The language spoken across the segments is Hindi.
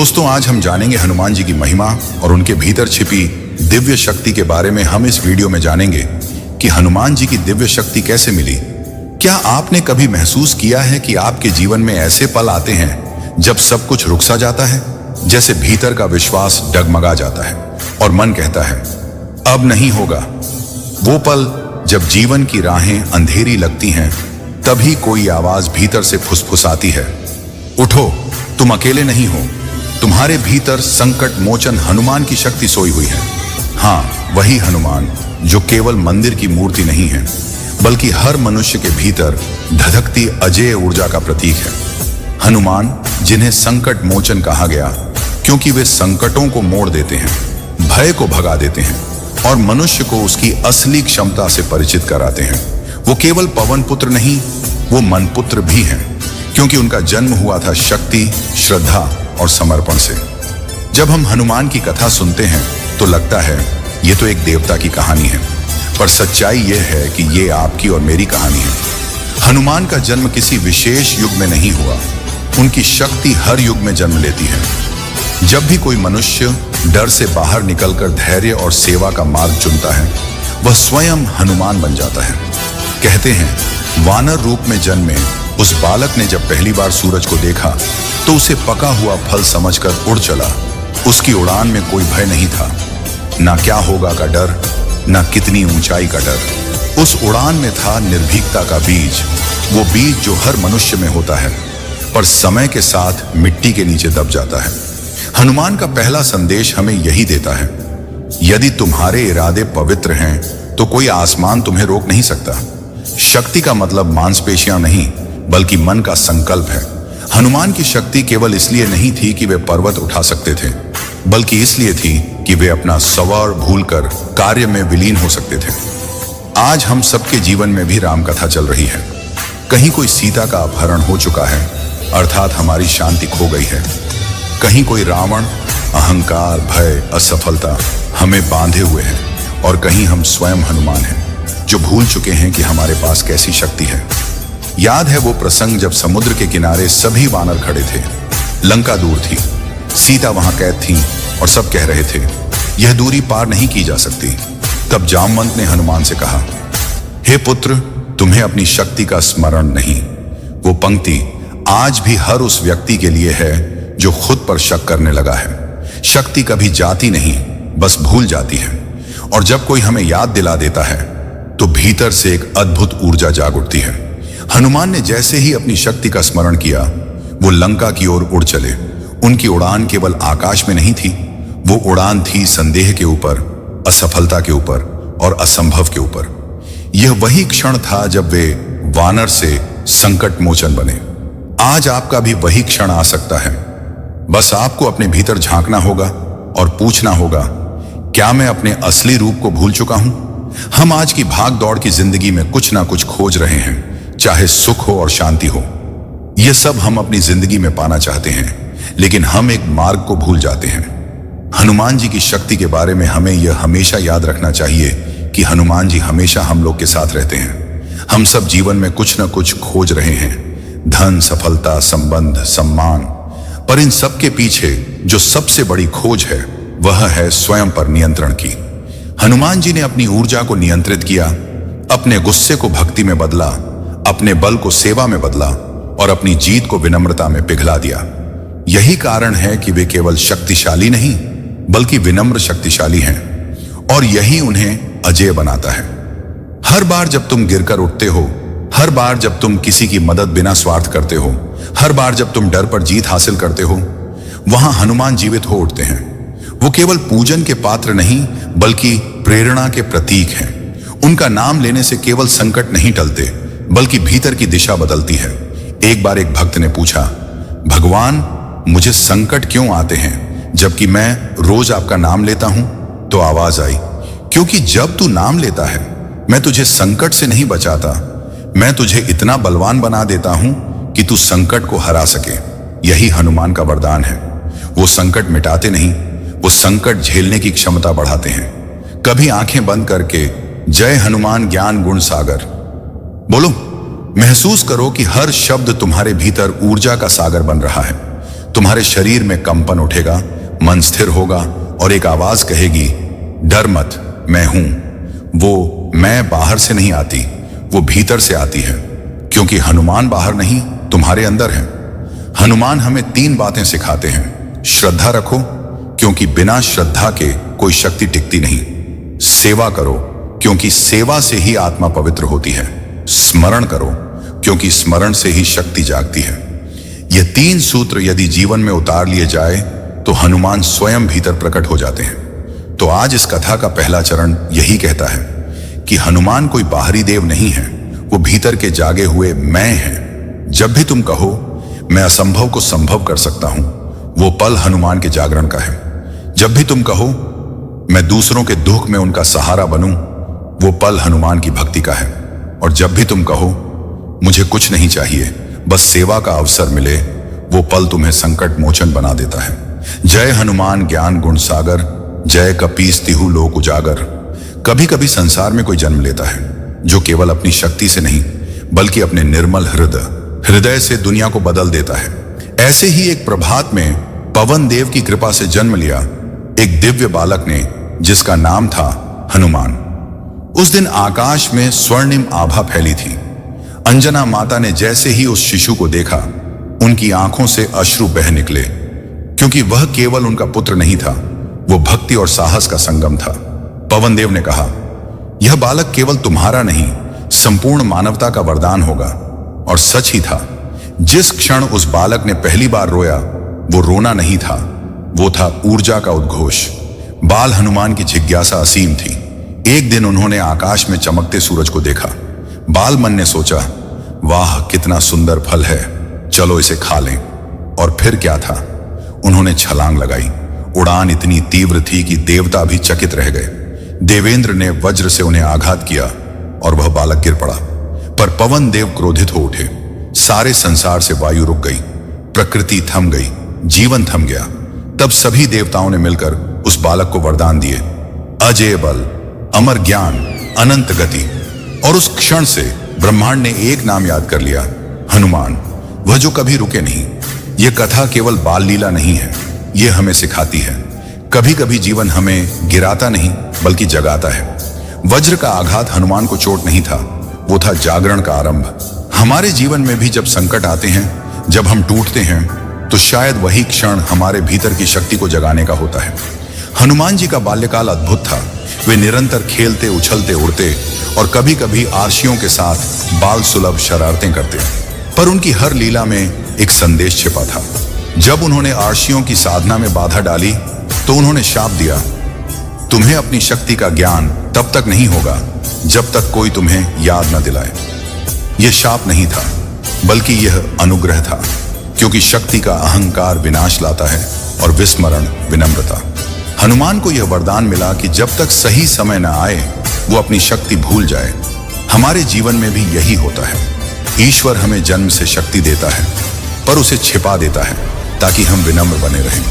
दोस्तों, आज हम जानेंगे हनुमान जी की महिमा और उनके भीतर छिपी दिव्य शक्ति के बारे में। हम इस वीडियो में जानेंगे कि हनुमान जी की दिव्य शक्ति कैसे मिली। क्या आपने कभी महसूस किया है कि आपके जीवन में ऐसे पल आते हैं जब सब कुछ रुक सा जाता है, जैसे भीतर का विश्वास डगमगा जाता है और मन कहता है अब नहीं होगा। वो पल जब जीवन की राहें अंधेरी लगती हैं, तभी कोई आवाज भीतर से फुसफुसाती है, उठो, तुम अकेले नहीं हो। तुम्हारे भीतर संकट मोचन हनुमान की शक्ति सोई हुई है। हाँ, वही हनुमान जो केवल मंदिर की मूर्ति नहीं है, बल्कि हर मनुष्य के भीतर धधकती अजेय ऊर्जा का प्रतीक है। हनुमान जिन्हें संकट मोचन कहा गया, क्योंकि वे संकटों को मोड़ देते हैं, भय को भगा देते हैं और मनुष्य को उसकी असली क्षमता से परिचित कराते हैं। वो केवल पवन पुत्र नहीं, वो मन पुत्र भी हैं, क्योंकि उनका जन्म हुआ था शक्ति, श्रद्धा और समर्पण से। जब हम हनुमान की कथा सुनते हैं तो लगता है ये तो एक देवता की कहानी है, पर सच्चाई यह है कि ये आपकी और मेरी कहानी है। हनुमान का जन्म किसी विशेष युग में नहीं हुआ, उनकी शक्ति हर युग में जन्म लेती है। जब भी कोई मनुष्य डर से बाहर निकलकर धैर्य और सेवा का मार्ग चुनता है, वह स्वयं हनुमान बन जाता है। कहते हैं वानर रूप में जन्मे उस बालक ने जब पहली बार सूरज को देखा तो उसे पका हुआ फल समझकर उड़ चला। उसकी उड़ान में कोई भय नहीं था, ना क्या होगा का डर, ना कितनी ऊंचाई का डर। उस उड़ान में था निर्भीकता का बीज, वो बीज जो हर मनुष्य में होता है, पर समय के साथ मिट्टी के नीचे दब जाता है। हनुमान का पहला संदेश हमें यही देता है, यदि तुम्हारे इरादे पवित्र हैं तो कोई आसमान तुम्हें रोक नहीं सकता। शक्ति का मतलब मांसपेशियां नहीं, बल्कि मन का संकल्प है। हनुमान की शक्ति केवल इसलिए नहीं थी कि वे पर्वत उठा सकते थे, बल्कि इसलिए थी कि वे अपना स्वभाव भूलकर कार्य में विलीन हो सकते थे। आज हम सबके जीवन में भी राम कथा चल रही है। कहीं कोई सीता का अपहरण हो चुका है, अर्थात हमारी शांति खो गई है। कहीं कोई रावण, अहंकार, भय, असफलता हमें बांधे हुए हैं, और कहीं हम स्वयं हनुमान हैं जो भूल चुके हैं कि हमारे पास कैसी शक्ति है। याद है वो प्रसंग जब समुद्र के किनारे सभी वानर खड़े थे, लंका दूर थी, सीता वहां कैद थी और सब कह रहे थे यह दूरी पार नहीं की जा सकती। तब जामवंत ने हनुमान से कहा, हे पुत्र, तुम्हें अपनी शक्ति का स्मरण नहीं। वो पंक्ति आज भी हर उस व्यक्ति के लिए है जो खुद पर शक करने लगा है। शक्ति कभी जाती नहीं, बस भूल जाती है, और जब कोई हमें याद दिला देता है तो भीतर से एक अद्भुत ऊर्जा जाग उठती है। हनुमान ने जैसे ही अपनी शक्ति का स्मरण किया, वो लंका की ओर उड़ चले। उनकी उड़ान केवल आकाश में नहीं थी, वो उड़ान थी संदेह के ऊपर, असफलता के ऊपर और असंभव के ऊपर। यह वही क्षण था जब वे वानर से संकट मोचन बने। आज आपका भी वही क्षण आ सकता है। बस आपको अपने भीतर झांकना होगा और पूछना होगा, क्या मैं अपने असली रूप को भूल चुका हूं? हम आज की भाग दौड़ की जिंदगी में कुछ ना कुछ खोज रहे हैं, चाहे सुख हो और शांति हो। यह सब हम अपनी जिंदगी में पाना चाहते हैं, लेकिन हम एक मार्ग को भूल जाते हैं। हनुमान जी की शक्ति के बारे में हमें यह हमेशा याद रखना चाहिए कि हनुमान जी हमेशा हम लोग के साथ रहते हैं। हम सब जीवन में कुछ ना कुछ खोज रहे हैं, धन, सफलता, संबंध, सम्मान, पर इन सब के पीछे जो सबसे बड़ी खोज है वह है स्वयं पर नियंत्रण की। हनुमान जी ने अपनी ऊर्जा को नियंत्रित किया, अपने गुस्से को भक्ति में बदला, अपने बल को सेवा में बदला और अपनी जीत को विनम्रता में पिघला दिया। यही कारण है कि वे केवल शक्तिशाली नहीं, बल्कि विनम्र शक्तिशाली हैं, और यही उन्हें अजेय बनाता है। हर बार जब तुम गिरकर उठते हो, हर बार जब तुम किसी की मदद बिना स्वार्थ करते हो, हर बार जब तुम डर पर जीत हासिल करते हो, वहां हनुमान जीवित हो उठते हैं। वो केवल पूजन के पात्र नहीं, बल्कि प्रेरणा के प्रतीक हैं। उनका नाम लेने से केवल संकट नहीं टलते, बल्कि भीतर की दिशा बदलती है। एक बार एक भक्त ने पूछा, भगवान, मुझे संकट क्यों आते हैं जबकि मैं रोज आपका नाम लेता हूं? तो आवाज आई, क्योंकि जब तू नाम लेता है, मैं तुझे संकट से नहीं बचाता, मैं तुझे इतना बलवान बना देता हूं कि तू संकट को हरा सके। यही हनुमान का वरदान है। वो संकट मिटाते नहीं, वो संकट झेलने की क्षमता बढ़ाते हैं। कभी आंखें बंद करके जय हनुमान ज्ञान गुण सागर बोलो, महसूस करो कि हर शब्द तुम्हारे भीतर ऊर्जा का सागर बन रहा है। तुम्हारे शरीर में कंपन उठेगा, मन स्थिर होगा और एक आवाज कहेगी, डर मत, मैं हूं। वो मैं बाहर से नहीं आती, वो भीतर से आती है, क्योंकि हनुमान बाहर नहीं, तुम्हारे अंदर है। हनुमान हमें 3 बातें सिखाते हैं। श्रद्धा रखो, क्योंकि बिना श्रद्धा के कोई शक्ति टिकती नहीं। सेवा करो, क्योंकि सेवा से ही आत्मा पवित्र होती है। स्मरण करो, क्योंकि स्मरण से ही शक्ति जागती है। ये 3 सूत्र यदि जीवन में उतार लिए जाए तो हनुमान स्वयं भीतर प्रकट हो जाते हैं। तो आज इस कथा का पहला चरण यही कहता है कि हनुमान कोई बाहरी देव नहीं है, वो भीतर के जागे हुए मैं है। जब भी तुम कहो मैं असंभव को संभव कर सकता हूं, वो पल हनुमान के जागरण का है। जब भी तुम कहो मैं दूसरों के दुख में उनका सहारा बनूं, वो पल हनुमान की भक्ति का है। और जब भी तुम कहो मुझे कुछ नहीं चाहिए, बस सेवा का अवसर मिले, वो पल तुम्हें संकट मोचन बना देता है। जय हनुमान ज्ञान गुण सागर, जय कपीस तिहु लोक उजागर। कभी कभी संसार में कोई जन्म लेता है जो केवल अपनी शक्ति से नहीं, बल्कि अपने निर्मल हृदय से दुनिया को बदल देता है। ऐसे ही एक प्रभात में पवन देव की कृपा से जन्म लिया एक दिव्य बालक ने, जिसका नाम था हनुमान। उस दिन आकाश में स्वर्णिम आभा फैली थी। अंजना माता ने जैसे ही उस शिशु को देखा, उनकी आंखों से अश्रु बह निकले, क्योंकि वह केवल उनका पुत्र नहीं था, वो भक्ति और साहस का संगम था। पवन देव ने कहा, यह बालक केवल तुम्हारा नहीं, संपूर्ण मानवता का वरदान होगा। और सच ही था। जिस क्षण उस बालक ने पहली बार रोया, वो रोना नहीं था, वो था ऊर्जा का उद्घोष। बाल हनुमान की जिज्ञासा असीम थी। एक दिन उन्होंने आकाश में चमकते सूरज को देखा। बाल मन ने सोचा, वाह कितना सुंदर फल है, चलो इसे खा लें। और फिर क्या था, उन्होंने छलांग लगाई। उड़ान इतनी तीव्र थी कि देवता भी चकित रह गए। देवेंद्र ने वज्र से उन्हें आघात किया और वह बालक गिर पड़ा। पर पवन देव क्रोधित हो उठे। सारे संसार से वायु रुक गई, प्रकृति थम गई, जीवन थम गया। तब सभी देवताओं ने मिलकर उस बालक को वरदान दिए, अजेय बल, अमर ज्ञान, अनंत गति। और उस क्षण से ब्रह्मांड ने एक नाम याद कर लिया, हनुमान, वह जो कभी रुके नहीं। यह कथा केवल बाल लीला नहीं है, यह हमें सिखाती है, कभी कभी जीवन हमें गिराता नहीं बल्कि जगाता है। वज्र का आघात हनुमान को चोट नहीं था, वो था जागरण का आरंभ। हमारे जीवन में भी जब संकट आते हैं, जब हम टूटते हैं, तो शायद वही क्षण हमारे भीतर की शक्ति को जगाने का होता है। हनुमान जी का बाल्यकाल अद्भुत था। वे निरंतर खेलते, उछलते, उड़ते और कभी कभी आर्शियों के साथ बाल सुलभ शरारतें करते। पर उनकी हर लीला में एक संदेश छिपा था। जब उन्होंने आर्शियों की साधना में बाधा डाली, तो उन्होंने शाप दिया, तुम्हें अपनी शक्ति का ज्ञान तब तक नहीं होगा जब तक कोई तुम्हें याद न दिलाए। यह शाप नहीं था, बल्कि यह अनुग्रह था, क्योंकि शक्ति का अहंकार विनाश लाता है और विस्मरण विनम्रता। हनुमान को यह वरदान मिला कि जब तक सही समय न आए, वो अपनी शक्ति भूल जाए। हमारे जीवन में भी यही होता है। ईश्वर हमें जन्म से शक्ति देता है, पर उसे छिपा देता है ताकि हम विनम्र बने रहें।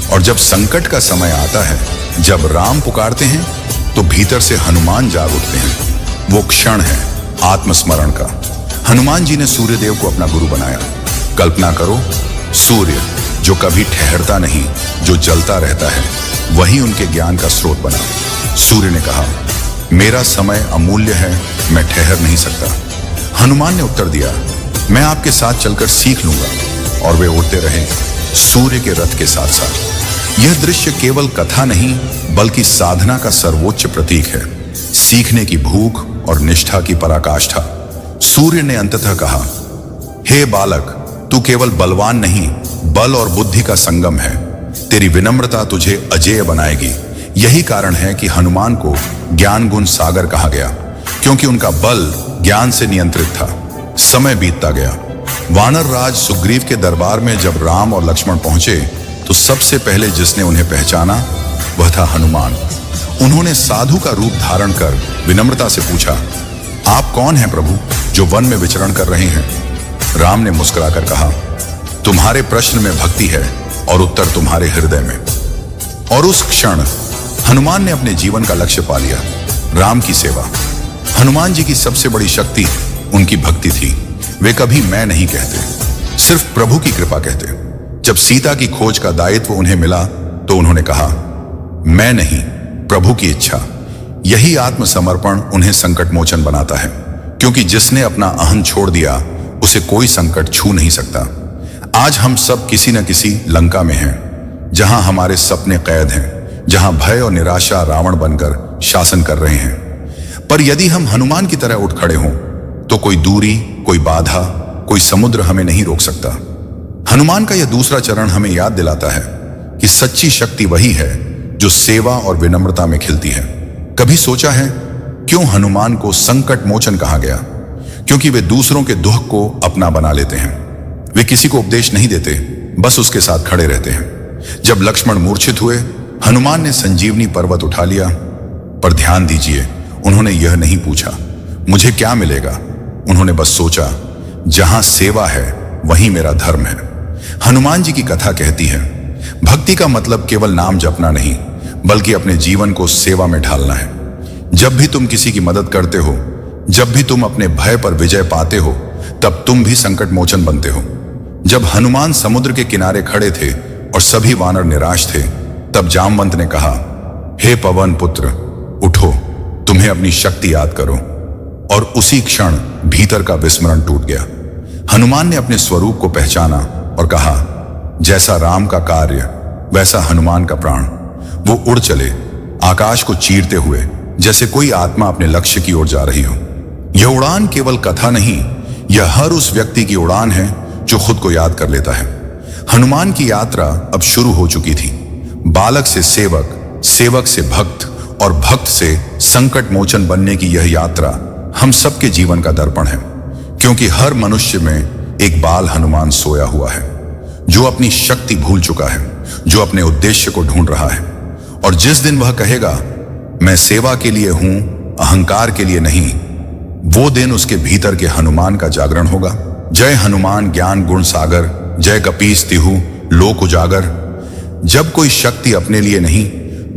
और जब संकट का समय आता है, जब राम पुकारते हैं, तो भीतर से हनुमान जाग उठते हैं। वो क्षण है आत्मस्मरण का। हनुमान जी ने सूर्यदेव को अपना गुरु बनाया। कल्पना करो, सूर्य जो कभी ठहरता नहीं, जो जलता रहता है, वही उनके ज्ञान का स्रोत बना। सूर्य ने कहा, मेरा समय अमूल्य है, मैं ठहर नहीं सकता। हनुमान ने उत्तर दिया, मैं आपके साथ चलकर सीख लूंगा। और वे उड़ते रहे सूर्य के रथ के साथ साथ। यह दृश्य केवल कथा नहीं, बल्कि साधना का सर्वोच्च प्रतीक है, सीखने की भूख और निष्ठा की पराकाष्ठा। सूर्य ने अंततः कहा, हे बालक, तू केवल बलवान नहीं, बल और बुद्धि का संगम है। तेरी विनम्रता तुझे अजेय बनाएगी। यही कारण है कि हनुमान को ज्ञान गुण सागर कहा गया, क्योंकि उनका बल ज्ञान से नियंत्रित था। समय बीतता गया। वानर राज सुग्रीव के दरबार में जब राम और लक्ष्मण पहुंचे, तो सबसे पहले जिसने उन्हें पहचाना वह था हनुमान। उन्होंने साधु का रूप धारण कर विनम्रता से पूछा, आप कौन हैं प्रभु, जो वन में विचरण कर रहे हैं? राम ने मुस्कुराकर कहा, तुम्हारे प्रश्न में भक्ति है और उत्तर तुम्हारे हृदय में। और उस क्षण हनुमान ने अपने जीवन का लक्ष्य पा लिया, राम की सेवा। हनुमान जी की सबसे बड़ी शक्ति उनकी भक्ति थी। वे कभी मैं नहीं कहते, सिर्फ प्रभु की कृपा कहते। जब सीता की खोज का दायित्व उन्हें मिला तो उन्होंने कहा, मैं नहीं, प्रभु की इच्छा। यही आत्मसमर्पण उन्हें संकट मोचन बनाता है, क्योंकि जिसने अपना अहं छोड़ दिया उसे कोई संकट छू नहीं सकता। आज हम सब किसी न किसी लंका में हैं, जहां हमारे सपने कैद हैं, जहां भय और निराशा रावण बनकर शासन कर रहे हैं। पर यदि हम हनुमान की तरह उठ खड़े हों तो कोई दूरी, कोई बाधा, कोई समुद्र हमें नहीं रोक सकता। हनुमान का यह दूसरा चरण हमें याद दिलाता है कि सच्ची शक्ति वही है जो सेवा और विनम्रता में खिलती है। कभी सोचा है क्यों हनुमान को संकट मोचन कहा गया? क्योंकि वे दूसरों के दुख को अपना बना लेते हैं। वे किसी को उपदेश नहीं देते, बस उसके साथ खड़े रहते हैं। जब लक्ष्मण मूर्छित हुए, हनुमान ने संजीवनी पर्वत उठा लिया। पर ध्यान दीजिए, उन्होंने यह नहीं पूछा मुझे क्या मिलेगा। उन्होंने बस सोचा, जहां सेवा है वहीं मेरा धर्म है। हनुमान जी की कथा कहती है, भक्ति का मतलब केवल नाम जपना नहीं, बल्कि अपने जीवन को सेवा में ढालना है। जब भी तुम किसी की मदद करते हो, जब भी तुम अपने भय पर विजय पाते हो, तब तुम भी संकट मोचन बनते हो। जब हनुमान समुद्र के किनारे खड़े थे और सभी वानर निराश थे, तब जामवंत ने कहा, हे पवन पुत्र, उठो, तुम्हें अपनी शक्ति याद करो। और उसी क्षण भीतर का विस्मरण टूट गया। हनुमान ने अपने स्वरूप को पहचाना और कहा, जैसा राम का कार्य वैसा हनुमान का प्राण। वो उड़ चले, आकाश को चीरते हुए, जैसे कोई आत्मा अपने लक्ष्य की ओर जा रही हो। यह उड़ान केवल कथा नहीं, यह हर उस व्यक्ति की उड़ान है जो खुद को याद कर लेता है। हनुमान की यात्रा अब शुरू हो चुकी थी। बालक से सेवक, सेवक से भक्त और भक्त से संकट मोचन बनने की यह यात्रा हम सबके जीवन का दर्पण है। क्योंकि हर मनुष्य में एक बाल हनुमान सोया हुआ है, जो अपनी शक्ति भूल चुका है, जो अपने उद्देश्य को ढूंढ रहा है। और जिस दिन वह कहेगा, मैं सेवा के लिए हूं, अहंकार के लिए नहीं, वो दिन उसके भीतर के हनुमान का जागरण होगा। जय हनुमान ज्ञान गुण सागर, जय कपीस तिहु लोक उजागर। जब कोई शक्ति अपने लिए नहीं,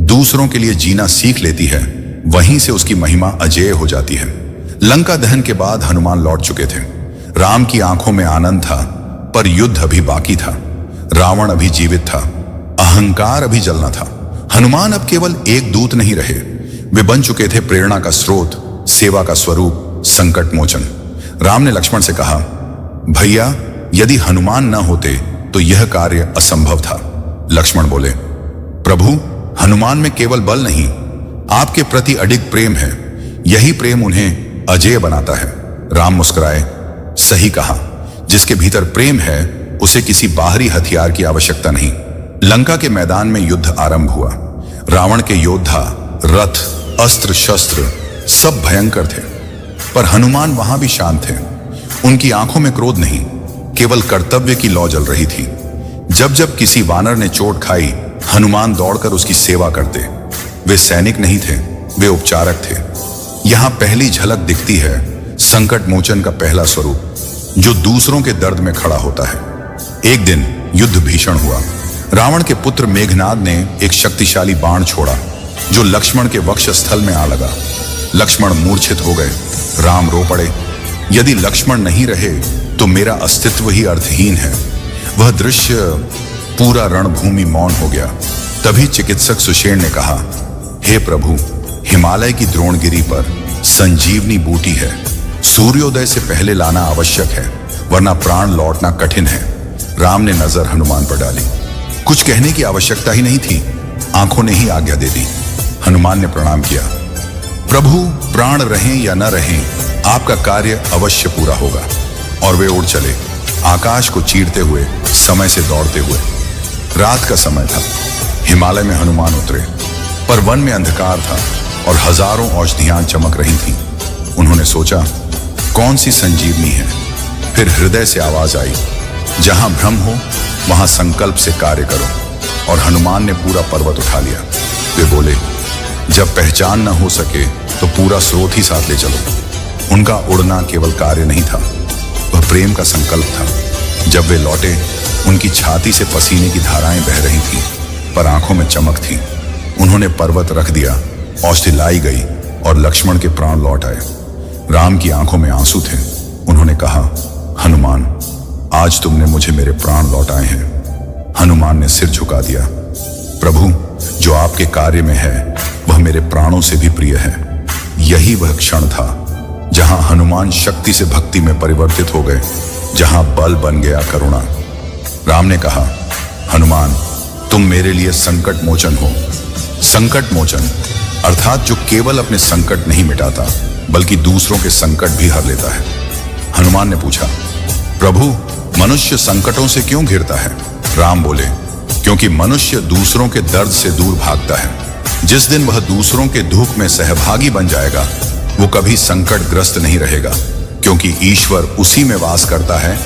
दूसरों के लिए जीना सीख लेती है, वहीं से उसकी महिमा अजेय हो जाती है। लंका दहन के बाद हनुमान लौट चुके थे। राम की आंखों में आनंद था, पर युद्ध अभी बाकी था। रावण अभी जीवित था, अहंकार अभी जलना था। हनुमान अब केवल एक दूत नहीं रहे, वे बन चुके थे प्रेरणा का स्रोत, सेवा का स्वरूप, संकट मोचन। राम ने लक्ष्मण से कहा, भैया, यदि हनुमान न होते तो यह कार्य असंभव था। लक्ष्मण बोले, प्रभु, हनुमान में केवल बल नहीं, आपके प्रति अडिग प्रेम है। यही प्रेम उन्हें अजेय बनाता है। राम मुस्कुराए, सही कहा, जिसके भीतर प्रेम है उसे किसी बाहरी हथियार की आवश्यकता नहीं। लंका के मैदान में युद्ध आरंभ हुआ। रावण के योद्धा, रथ, अस्त्र शस्त्र सब भयंकर थे, पर हनुमान वहां भी शांत थे। उनकी आंखों में क्रोध नहीं, केवल कर्तव्य की लौ जल रही थी। जब जब किसी वानर ने चोट खाई, हनुमान दौड़कर उसकी सेवा करते। वे सैनिक नहीं थे, वे उपचारक थे। यहां पहली झलक दिखती है संकट मोचन का पहला स्वरूप, जो दूसरों के दर्द में खड़ा होता है। एक दिन युद्ध भीषण हुआ। रावण के पुत्र मेघनाद ने एक शक्तिशाली बाण छोड़ा, जो लक्ष्मण के वक्षस्थल में आ लगा। लक्ष्मण मूर्छित हो गए। राम रो पड़े, यदि लक्ष्मण नहीं रहे तो मेरा अस्तित्व ही अर्थहीन है। वह दृश्य, पूरा रणभूमि मौन हो गया। तभी चिकित्सक सुषेण ने कहा, हे प्रभु, हिमालय की द्रोणगिरी पर संजीवनी बूटी है, सूर्योदय से पहले लाना आवश्यक है, वरना प्राण लौटना कठिन है। राम ने नजर हनुमान पर डाली। कुछ कहने की आवश्यकता ही नहीं थी, आंखों ने ही आज्ञा दे दी। हनुमान ने प्रणाम किया, प्रभु, प्राण रहें या न रहें, आपका कार्य अवश्य पूरा होगा। और वे उड़ चले, आकाश को चीरते हुए, समय से दौड़ते हुए। रात का समय था। हिमालय में हनुमान उतरे, पर वन में अंधकार था और हजारों औषधियां चमक रही थीं। उन्होंने सोचा, कौन सी संजीवनी है? फिर हृदय से आवाज आई, जहां भ्रम हो वहां संकल्प से कार्य करो। और हनुमान ने पूरा पर्वत उठा लिया। वे बोले, जब पहचान न हो सके तो पूरा स्रोत ही साथ ले चलो। उनका उड़ना केवल कार्य नहीं था, वह प्रेम का संकल्प था। जब वे लौटे, उनकी छाती से पसीने की धाराएं बह रही थीं, पर आंखों में चमक थी। उन्होंने पर्वत रख दिया, औषधि लाई गई और लक्ष्मण के प्राण लौट आए। राम की आंखों में आंसू थे। उन्होंने कहा, हनुमान, आज तुमने मुझे मेरे प्राण लौटाए हैं। हनुमान ने सिर झुका दिया। प्रभु, जो आपके कार्य में है वह मेरे प्राणों से भी प्रिय है। यही वह क्षण था जहां हनुमान शक्ति से भक्ति में परिवर्तित हो गए, जहां बल बन गया करुणा। राम ने कहा, हनुमान, तुम मेरे लिए संकट मोचन हो। संकट मोचन अर्थात जो केवल अपने संकट नहीं मिटाता बल्कि दूसरों के संकट भी हर लेता है। हनुमान ने पूछा, प्रभु, मनुष्य संकटों से क्यों घिरता है? राम बोले, क्योंकि मनुष्य दूसरों के दर्द से दूर भागता है। जिस दिन वह दूसरों के दुख में सहभागी बन जाएगा वो कभी संकटग्रस्त नहीं रहेगा, क्योंकि ईश्वर उसी में वास करता है